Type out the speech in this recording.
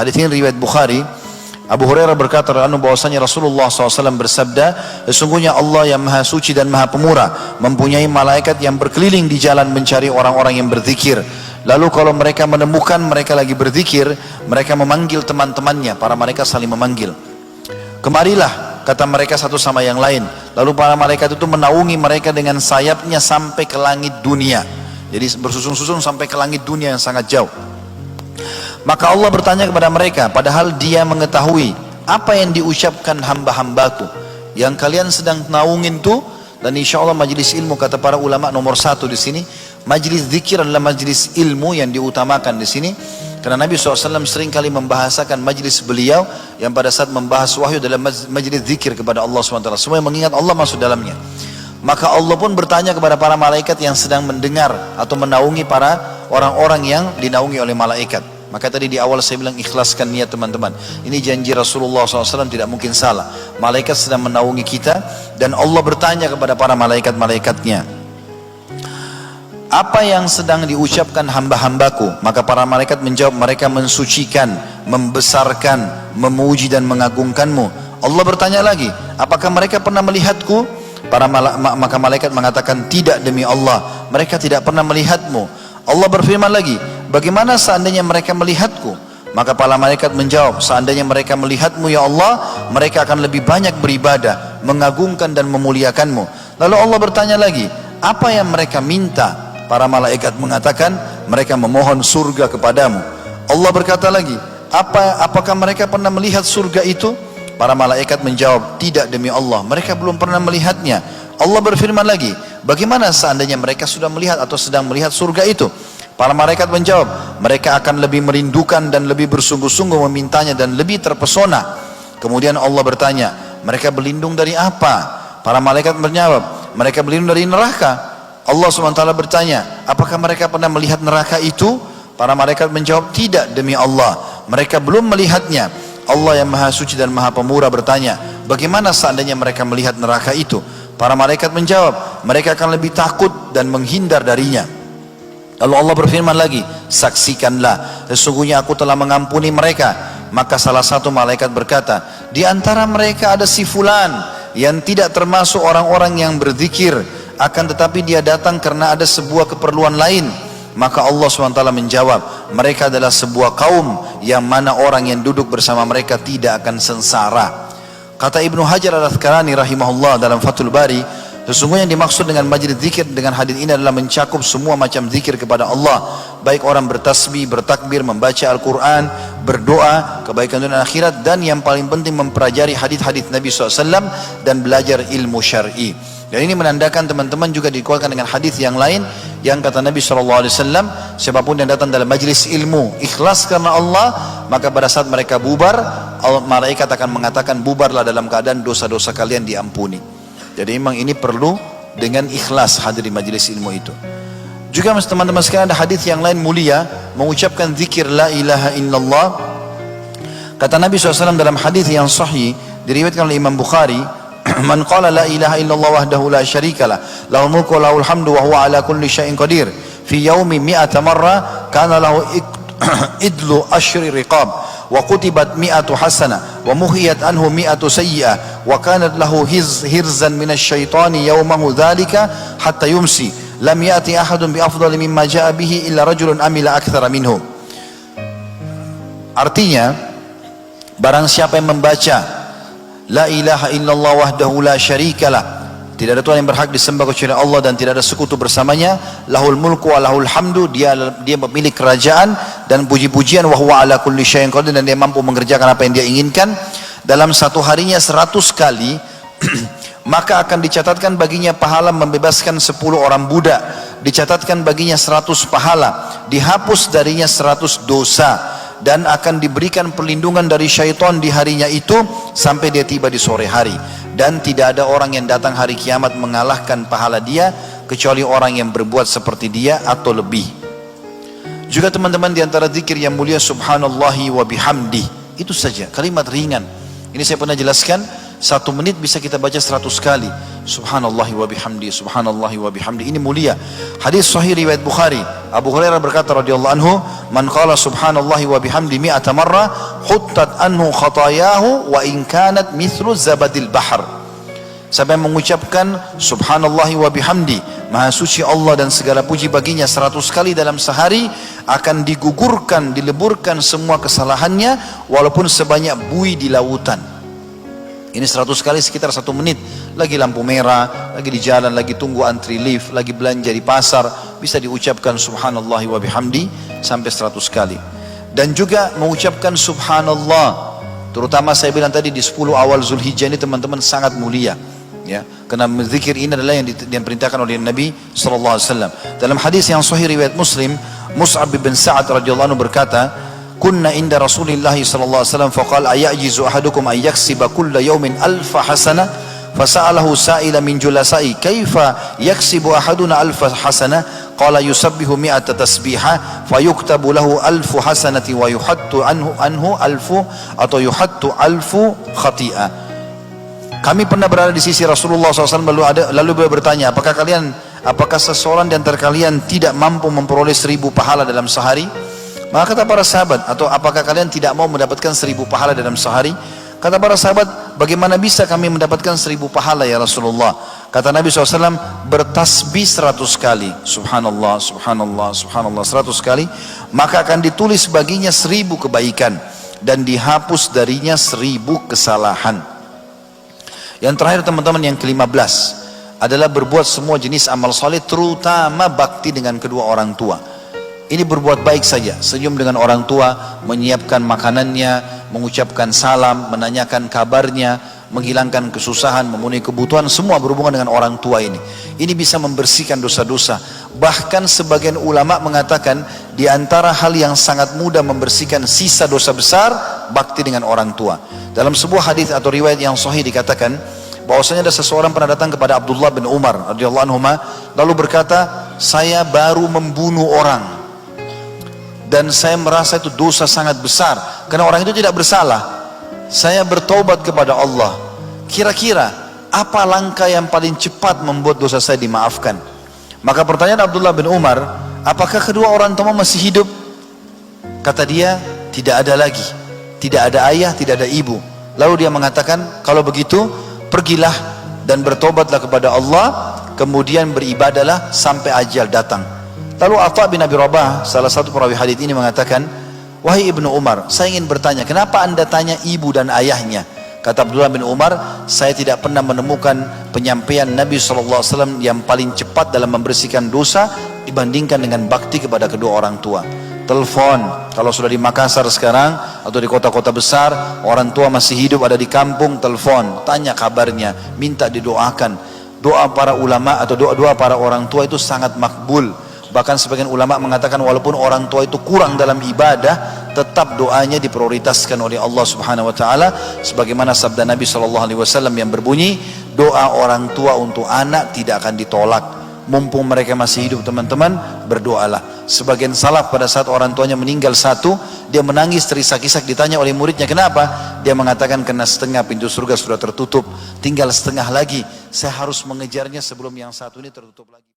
Hadis ini riwayat Bukhari. Abu Hurairah berkata bahwasanya Rasulullah SAW bersabda, sesungguhnya Allah yang maha suci dan maha pemurah mempunyai malaikat yang berkeliling di jalan mencari orang-orang yang berzikir. Lalu kalau mereka menemukan mereka lagi berzikir, mereka memanggil teman-temannya, para malaikat saling memanggil. Kemarilah, kata mereka satu sama yang lain. Lalu para malaikat itu menaungi mereka dengan sayapnya sampai ke langit dunia. Jadi bersusun-susun sampai ke langit dunia yang sangat jauh. Maka Allah bertanya kepada mereka, padahal dia mengetahui apa yang diucapkan hamba-hambaku yang kalian sedang naungin tuh. Dan insya Allah majlis ilmu, kata para ulama, nomor satu di sini majlis zikir adalah majlis ilmu yang diutamakan di sini, karena Nabi SAW sering kali membahasakan majlis beliau yang pada saat membahas wahyu dalam majlis zikir kepada Allah SWT. Semua yang mengingat Allah masuk dalamnya. Maka Allah pun bertanya kepada para malaikat yang sedang mendengar atau menaungi para orang-orang yang dinaungi oleh malaikat. Maka tadi di awal saya bilang ikhlaskan niat teman-teman. Ini janji Rasulullah SAW, tidak mungkin salah. Malaikat sedang menaungi kita dan Allah bertanya kepada para malaikat-malaikatnya, apa yang sedang diucapkan hamba-hambaku? Maka para malaikat menjawab, mereka mensucikan, membesarkan, memuji dan mengagungkanmu. Allah bertanya lagi, apakah mereka pernah melihatku? Maka malaikat mengatakan, tidak demi Allah, mereka tidak pernah melihatmu. Allah berfirman lagi, bagaimana seandainya mereka melihatku? Maka para malaikat menjawab, seandainya mereka melihatmu ya Allah, mereka akan lebih banyak beribadah, mengagungkan dan memuliakanmu. Lalu Allah bertanya lagi, apa yang mereka minta? Para malaikat mengatakan, mereka memohon surga kepadamu. Allah berkata lagi, apakah mereka pernah melihat surga itu? Para malaikat menjawab, tidak demi Allah, mereka belum pernah melihatnya. Allah berfirman lagi, bagaimana seandainya mereka sudah melihat atau sedang melihat surga itu? Para malaikat menjawab, mereka akan lebih merindukan dan lebih bersungguh-sungguh memintanya dan lebih terpesona. Kemudian Allah bertanya, mereka berlindung dari apa? Para malaikat menjawab, mereka berlindung dari neraka. Allah SWT bertanya, apakah mereka pernah melihat neraka itu? Para malaikat menjawab, tidak demi Allah, mereka belum melihatnya. Allah yang maha suci dan maha pemurah bertanya, bagaimana seandainya mereka melihat neraka itu? Para malaikat menjawab, mereka akan lebih takut dan menghindar darinya. Lalu Allah berfirman lagi, saksikanlah, sesungguhnya aku telah mengampuni mereka. Maka salah satu malaikat berkata, di antara mereka ada si fulan yang tidak termasuk orang-orang yang berzikir, akan tetapi dia datang karena ada sebuah keperluan lain. Maka Allah SWT menjawab, mereka adalah sebuah kaum yang mana orang yang duduk bersama mereka tidak akan sengsara. Kata Ibnu Hajar Al-Asqalani rahimahullah dalam Fathul Bari, sesungguhnya yang dimaksud dengan majlis zikir dengan hadis ini adalah mencakup semua macam zikir kepada Allah, baik orang bertasbih, bertakbir, membaca Al-Quran, berdoa, kebaikan dunia dan akhirat, dan yang paling penting mempelajari hadis-hadis Nabi SAW dan belajar ilmu syar'i. Dan ini menandakan teman-teman juga dikuatkan dengan hadis yang lain yang kata Nabi SAW, siapapun yang datang dalam majlis ilmu ikhlas karena Allah, maka pada saat mereka bubar, malaikat akan mengatakan, bubarlah dalam keadaan dosa-dosa kalian diampuni. Jadi memang ini perlu dengan ikhlas hadir di majlis ilmu itu. Juga teman-teman sekalian, ada hadis yang lain mulia mengucapkan zikir la ilaha illallah. Kata Nabi SAW dalam hadis yang sahih diriwayatkan oleh Imam Bukhari, man qala la ilaha illallah wahdahu la syarika lah, lahul mulku wa lahul hamdu wa huwa ala kulli syai'in qadir, fi yaumi mi'ata marra kana lahu idlu ashri riqab wa kutibat mi'atu hasana wa muhiyat anhu mi'atu sayyi'ah wa kanat lahu hirzan minasy syaitani yaumahu dzalika hatta yumsi lam ya'ti ahadun bi afdali mimma ja'a bihi illa rajulun amila aktsara minhu. Artinya, barang siapa yang membaca la ilaha illallah wahdahu la syarikalah, tidak ada Tuhan yang berhak disembah kecuali Allah dan tidak ada sekutu bersamanya, lahul mulku wa lahul hamdu, dia pemilik kerajaan dan puji-pujian, wa huwa ala kulli syai'in qadir, dan dia mampu mengerjakan apa yang dia inginkan, dalam satu harinya 100 kali maka akan dicatatkan baginya pahala membebaskan 10 orang budak, dicatatkan baginya 100 pahala, dihapus darinya 100 dosa, dan akan diberikan perlindungan dari syaitan di harinya itu sampai dia tiba di sore hari. Dan tidak ada orang yang datang hari kiamat mengalahkan pahala dia kecuali orang yang berbuat seperti dia atau lebih. Juga teman-teman, di antara zikir yang mulia subhanallahi wa bihamdi, itu saja kalimat ringan. Ini saya pernah jelaskan, 1 menit bisa kita baca 100 kali. Subhanallahi wa bihamdi, subhanallahi wa bihamdi. Ini mulia. Hadis sahih riwayat Bukhari. Abu Hurairah berkata radhiyallahu anhu, "Man qala subhanallahi wa bihamdi mi'ata marrah, huttat anhu khatayahu wa in kanat mithlu zabadil bahr." Siapa yang mengucapkan subhanallahi wa bihamdi, maha suci Allah dan segala puji baginya 100 kali dalam sehari, akan digugurkan, dileburkan semua kesalahannya walaupun sebanyak buih di lautan. Ini 100 kali sekitar 1 menit. Lagi lampu merah, lagi di jalan, lagi tunggu antri lift, lagi belanja di pasar, bisa diucapkan subhanallahi wa bihamdi sampai 100 kali. Dan juga mengucapkan subhanallah, terutama saya bilang tadi di 10 awal Zulhijjah ini teman-teman sangat mulia. Ya, karena zikir ini adalah yang diperintahkan oleh Nabi SAW. Dalam hadis yang sahih riwayat Muslim, Mus'ab bin Sa'ad radhiyallahu anhu berkata, "Kunna inda Rasulillah sallallahu alaihi wasallam faqala ayajizu ahadukum ay yaksiba kulla yawmin alfa hasanah fasa'alahu sa'ila min julasai kaifa yaksibu ahaduna alfa hasanah qala yusabbihu mi'ata tasbihah fayuktabu lahu alfu hasanati wa yuhattu anhu alfu atau yuhattu alfu khati'ah." Kami pernah berada di sisi Rasulullah SAW lalu beliau bertanya, apakah seseorang di antara kalian tidak mampu memperoleh 1000 pahala dalam sehari? Maka kata para sahabat, atau apakah kalian tidak mau mendapatkan 1000 pahala dalam sehari? Kata para sahabat, bagaimana bisa kami mendapatkan 1000 pahala ya Rasulullah? Kata Nabi SAW, bertasbih 100 kali, subhanallah, subhanallah, subhanallah 100 kali, maka akan ditulis baginya 1000 kebaikan dan dihapus darinya 1000 kesalahan. Yang terakhir teman-teman, yang ke-15 adalah berbuat semua jenis amal saleh, terutama bakti dengan kedua orang tua. Ini berbuat baik saja, senyum dengan orang tua, menyiapkan makanannya, mengucapkan salam, menanyakan kabarnya, menghilangkan kesusahan, memenuhi kebutuhan, semua berhubungan dengan orang tua ini. Ini bisa membersihkan dosa-dosa. Bahkan sebagian ulama mengatakan di antara hal yang sangat mudah membersihkan sisa dosa besar, bakti dengan orang tua. Dalam sebuah hadis atau riwayat yang sahih dikatakan bahwasanya ada seseorang pernah datang kepada Abdullah bin Umar radhiyallahu anhu lalu berkata, "Saya baru membunuh orang dan saya merasa itu dosa sangat besar karena orang itu tidak bersalah. Saya bertobat kepada Allah. Kira-kira apa langkah yang paling cepat membuat dosa saya dimaafkan?" Maka pertanyaan Abdullah bin Umar, "Apakah kedua orang tua masih hidup?" Kata dia, "Tidak ada lagi. Tidak ada ayah, tidak ada ibu." Lalu dia mengatakan, "Kalau begitu pergilah dan bertobatlah kepada Allah, kemudian beribadalah sampai ajal datang." Lalu Atha bin Abi Rabah, salah satu perawi hadis ini mengatakan, "Wahai Ibnu Umar, saya ingin bertanya, kenapa anda tanya ibu dan ayahnya?" Kata Abdullah bin Umar, "Saya tidak pernah menemukan penyampaian Nabi SAW yang paling cepat dalam membersihkan dosa dibandingkan dengan bakti kepada kedua orang tua." Telepon, kalau sudah di Makassar sekarang atau di kota-kota besar, orang tua masih hidup ada di kampung, telepon, tanya kabarnya, minta didoakan. Doa para ulama atau doa-doa para orang tua itu sangat makbul. Bahkan sebagian ulama mengatakan walaupun orang tua itu kurang dalam ibadah, tetap doanya diprioritaskan oleh Allah Subhanahu wa taala, sebagaimana sabda Nabi SAW yang berbunyi, doa orang tua untuk anak tidak akan ditolak. Mumpung mereka masih hidup teman-teman, berdoalah. Sebagian salaf pada saat orang tuanya meninggal satu, dia menangis terisak-isak, ditanya oleh muridnya, "Kenapa?" Dia mengatakan, "Karena setengah pintu surga sudah tertutup, tinggal setengah lagi, saya harus mengejarnya sebelum yang satu ini tertutup lagi."